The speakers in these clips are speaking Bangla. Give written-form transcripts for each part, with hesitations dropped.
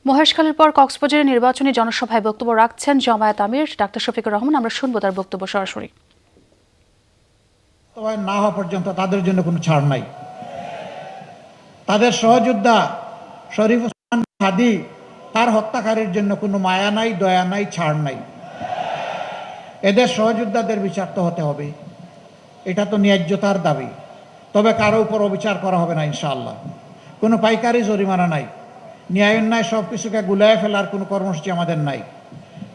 মহেশখালীর পর কক্সবাজারে নির্বাচনী জনসভায় বক্তব্য রাখছেন জামায়াত আমির ডাক্তার শফিকুর রহমান। আমরা শুনবো তার বক্তব্য সরাসরি। না হওয়া পর্যন্ত তাদের জন্য কোনো ছাড় নাই। তাদের সহযোদ্ধা শরীফ ওসমান হাদি, তার হত্যাকারীর জন্য কোনো মায়া নাই, দয়া নাই, ছাড় নাই। এদের সহযোদ্ধাদের বিচার তো হতে হবে, এটা তো ন্যায্যতার দাবি। তবে কারো উপর অবিচার করা হবে না ইনশাআল্লাহ। কোনো পাইকারি জরিমানা নাই, ন্যায় অন্যায় সব কিছুকে গুলায় ফেলার কোনো কর্মসূচি আমাদের নাই।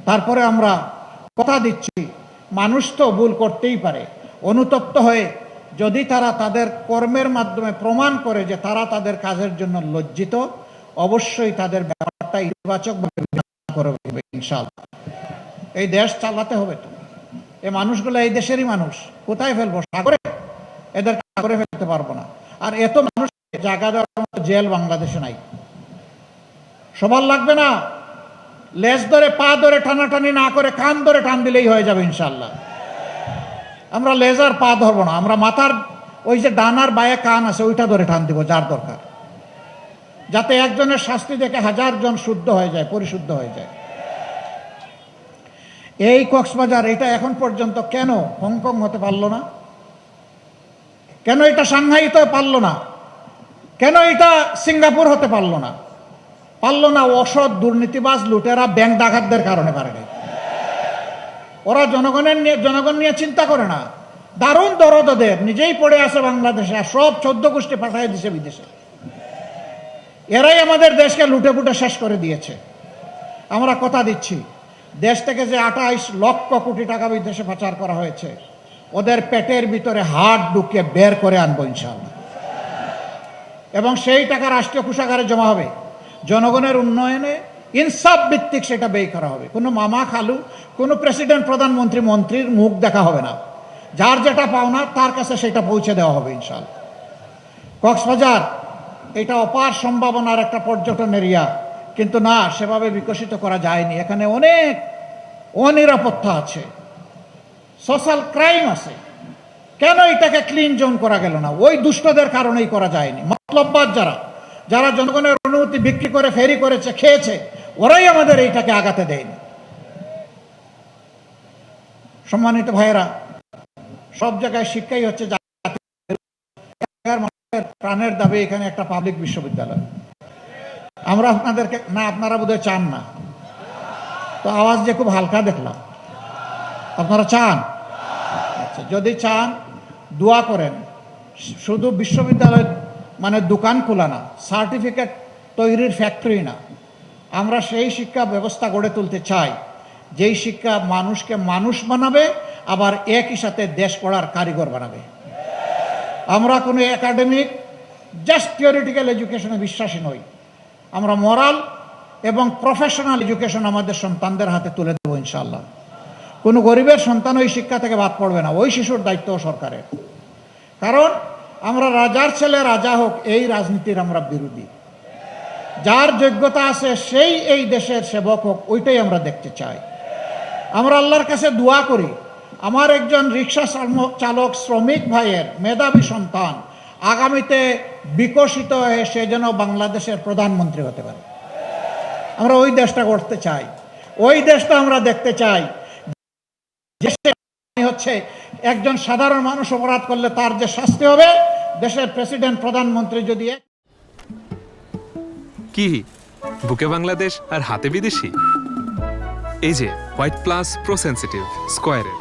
তারপরে আমরা কথা দিচ্ছি, মানুষ তো ভুল করতেই পারে। অনুতপ্ত হয়ে যদি তারা তাদের কর্মের মাধ্যমে প্রমাণ করে যে তারা তাদের কাজের জন্য লজ্জিত, অবশ্যই তাদের ব্যাপারটা ইতিবাচকভাবে করবে ইনশাআল্লাহ। এই দেশ চালাতে হবে তো। এই মানুষগুলো এই দেশেরই মানুষ, কোথায় ফেলবো? সাগরে? এদের সাগরে ফেলতে পারবো না। আর এত মানুষ জায়গা দেওয়ার মতো জেল বাংলাদেশে নাই। সবার লাগবে না, লেজ ধরে পা ধরে টানাটানি না করে কান ধরে টান দিলেই হয়ে যাবে ইনশাআল্লাহ। আমরা লেজার পা ধরবো না, আমরা মাথার ওই যে ডানার বায়ে কান আছে ওইটা ধরে টান দিব যার দরকার, যাতে একজনের শাস্তি দেখে 1000 জন শুদ্ধ হয়ে যায়, পরিশুদ্ধ হয়ে যায়। এই কক্সবাজার এটা এখন পর্যন্ত কেন হংকং হতে পারলো না? কেন এটা সাংহাই হতে পারলো না? কেন এটা সিঙ্গাপুর হতে পারলো না? পারলো না অসৎ দুর্নীতিবাজ লুটেরা ব্যাংক ডাকাতদের কারণে পারে নাই। ওরা জনগণ নিয়ে চিন্তা করে না। দারুণ দরদ ওদের, নিজেই পড়ে আছে বাংলাদেশে, আর সব 14 গোষ্ঠী পাঠায় দিছে বিদেশে। এরাই আমাদের দেশকে লুটে পুটে শেষ করে দিয়েছে। আমরা কথা দিচ্ছি, দেশ থেকে যে 28 লক্ষ কোটি টাকা বিদেশে পাচার করা হয়েছে, ওদের পেটের ভিতরে হাত ঢুকিয়ে বের করে আনবো ইনশাআল্লাহ। এবং সেই টাকা রাষ্ট্রীয় কোষাগারে জমা হবে, জনগণের উন্নয়নে ইনসাফ ভিত্তিক সেটা ব্যয় করা হবে। কোনো মামা খালু, কোনো প্রেসিডেন্ট প্রধানমন্ত্রী মন্ত্রীর মুখ দেখা হবে না। যার যেটা পাওনা তার কাছে সেটা পৌঁছে দেওয়া হবে ইনশাআল্লাহ। কক্সবাজার এটা অপার সম্ভাবনার একটা পর্যটন এরিয়া, কিন্তু না, সেভাবে বিকশিত করা যায়নি। এখানে অনেক অনিরাপত্তা আছে, সোশ্যাল ক্রাইম আছে। কেন এটাকে ক্লিন জোন করা গেল না? ওই দুষ্টদের কারণেই করা যায়নি। মতলববাদ যারা জনগণের অনুমতি বিক্রি করে ফেরি করেছে, খেয়েছে, ওরাই আমাদের এইটাকে আগাতে দেয়নি। সম্মানিত ভাইয়েরা, সব জায়গায় শিক্ষাই হচ্ছে প্রাণের দাবি। এখানে একটা পাবলিক বিশ্ববিদ্যালয় আমরা আপনাদেরকে না, আপনারা বোধহয় চান না তো, আওয়াজ যে খুব হালকা দেখলাম। আপনারা চান? আচ্ছা, যদি চান দোয়া করেন। শুধু বিশ্ববিদ্যালয় মানে দোকান খোলা না, সার্টিফিকেট তৈরির ফ্যাক্টরি না। আমরা সেই শিক্ষা ব্যবস্থা গড়ে তুলতে চাই যেই শিক্ষা মানুষকে মানুষ বানাবে, আবার একই সাথে দেশ পড়ার কারিগর বানাবে। আমরা কোনো একাডেমিক জাস্ট থিওরিটিক্যাল এডুকেশনে বিশ্বাসী নই। আমরা মোরাল এবং প্রফেশনাল এডুকেশন আমাদের সন্তানদের হাতে তুলে দেবো ইনশাআল্লাহ। কোনো গরিবের সন্তান ওই শিক্ষা থেকে বাদ পড়বে না, ওই শিশুর দায়িত্ব সরকারের। কারণ আমরা রাজার ছেলে রাজা হোক, এই রাজনীতির আমরা বিরোধী। যার যোগ্যতা আছে সেই এই দেশের সেবক হোক, ওইটাই আমরা দেখতে চাই। আমরা আল্লাহর কাছে দোয়া করি, আমার একজন রিক্সা চালক শ্রমিক ভাইয়ের মেধাবী সন্তান আগামীতে বিকশিত হয়ে সে যেন বাংলাদেশের প্রধানমন্ত্রী হতে পারে। আমরা ওই দেশটা করতে চাই, ওই দেশটা আমরা দেখতে চাই। হচ্ছে একজন সাধারণ মানুষ অপরাধ করলে তার যে শাস্তি হবে, দেশের প্রেসিডেন্ট প্রধানমন্ত্রী যদি কি বুকে বাংলাদেশ আর হাতে বিদেশি, এই যে হোয়াইট প্লাস প্রো সেনসিটিভ স্কয়ারের